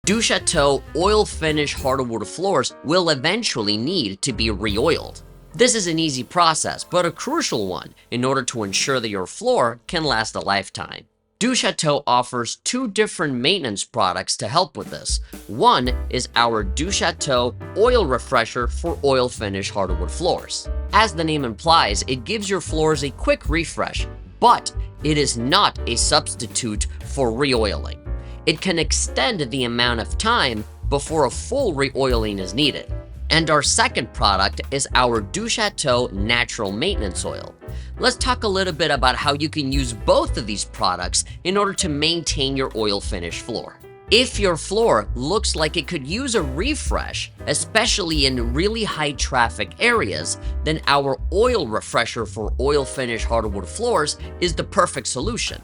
Duchateau oil finish hardwood floors will eventually need to be re-oiled. This is an easy process, but a crucial one in order to ensure that your floor can last a lifetime. Duchateau offers two different maintenance products to help with this. One is our Duchateau Oil Refresher for oil finish hardwood floors. As the name implies, it gives your floors a quick refresh, but it is not a substitute for re-oiling. It can extend the amount of time before a full re-oiling is needed. And our second product is our Duchateau Natural Maintenance Oil. Let's talk a little bit about how you can use both of these products in order to maintain your oil finish floor. If your floor looks like it could use a refresh, especially in really high traffic areas, then our oil refresher for oil finish hardwood floors is the perfect solution.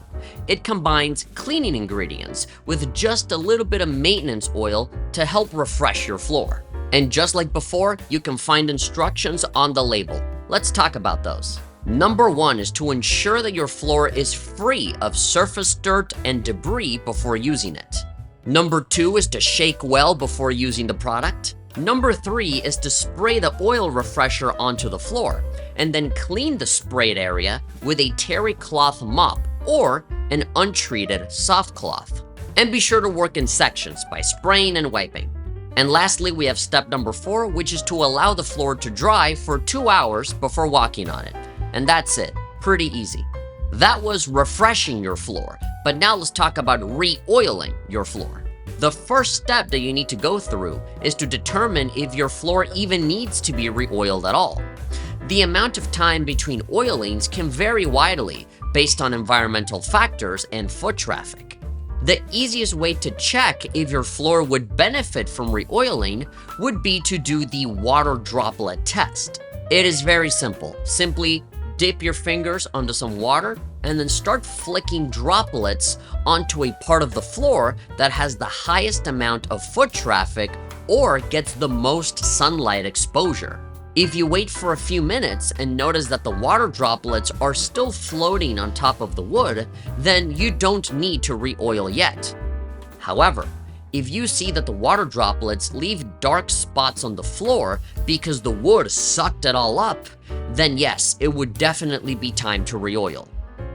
It combines cleaning ingredients with just a little bit of maintenance oil to help refresh your floor. And just like before, you can find instructions on the label. Let's talk about those. Number one is to ensure that your floor is free of surface dirt and debris before using it. Number two is to shake well before using the product. Number three is to spray the oil refresher onto the floor and then clean the sprayed area with a terry cloth mop or an untreated soft cloth. And be sure to work in sections by spraying and wiping. And lastly, we have step number four, which is to allow the floor to dry for 2 hours before walking on it. And that's it. Pretty easy. That was refreshing your floor, but now let's talk about re-oiling your floor. The first step that you need to go through is to determine if your floor even needs to be re-oiled at all. The amount of time between oilings can vary widely based on environmental factors and foot traffic. The easiest way to check if your floor would benefit from re-oiling would be to do the water droplet test. It is very simple. Simply dip your fingers onto some water and then start flicking droplets onto a part of the floor that has the highest amount of foot traffic or gets the most sunlight exposure. If you wait for a few minutes and notice that the water droplets are still floating on top of the wood, then you don't need to re-oil yet. However, if you see that the water droplets leave dark spots on the floor because the wood sucked it all up, then yes, it would definitely be time to re-oil.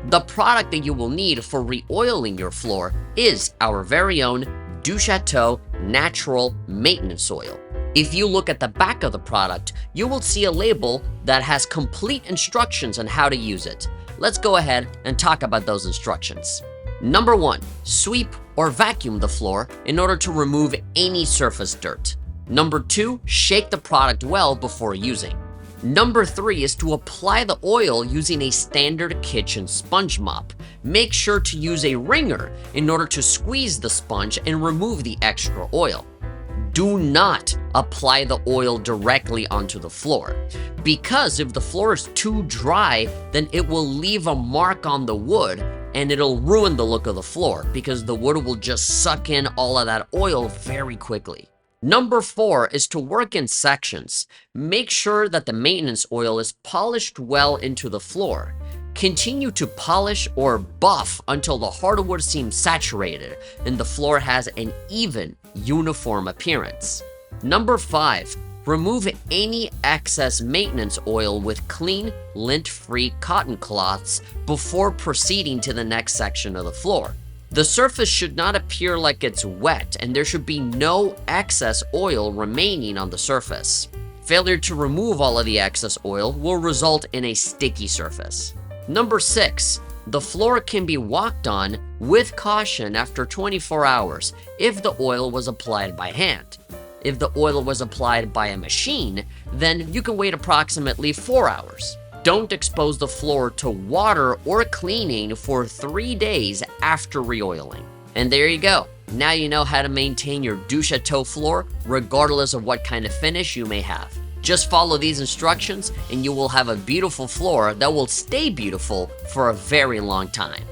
The product that you will need for re-oiling your floor is our very own Duchateau Natural Maintenance Oil. If you look at the back of the product, you will see a label that has complete instructions on how to use it. Let's go ahead and talk about those instructions. Number one, sweep or vacuum the floor in order to remove any surface dirt. Number two, shake the product well before using. Number three is to apply the oil using a standard kitchen sponge mop. Make sure to use a wringer in order to squeeze the sponge and remove the extra oil. Do not apply the oil directly onto the floor, because if the floor is too dry, then it will leave a mark on the wood and it'll ruin the look of the floor because the wood will just suck in all of that oil very quickly. Number four is to work in sections. Make sure that the maintenance oil is polished well into the floor. Continue to polish or buff until the hardwood seems saturated and the floor has an even, uniform appearance. Number five, remove any excess maintenance oil with clean, lint-free cotton cloths before proceeding to the next section of the floor. The surface should not appear like it's wet and there should be no excess oil remaining on the surface. Failure to remove all of the excess oil will result in a sticky surface. Number six, the floor can be walked on with caution after 24 hours if the oil was applied by hand. If the oil was applied by a machine, then you can wait approximately 4 hours. Don't expose the floor to water or cleaning for 3 days after re-oiling. And there you go. Now you know how to maintain your Duchateau floor regardless of what kind of finish you may have. Just follow these instructions and you will have a beautiful floor that will stay beautiful for a very long time.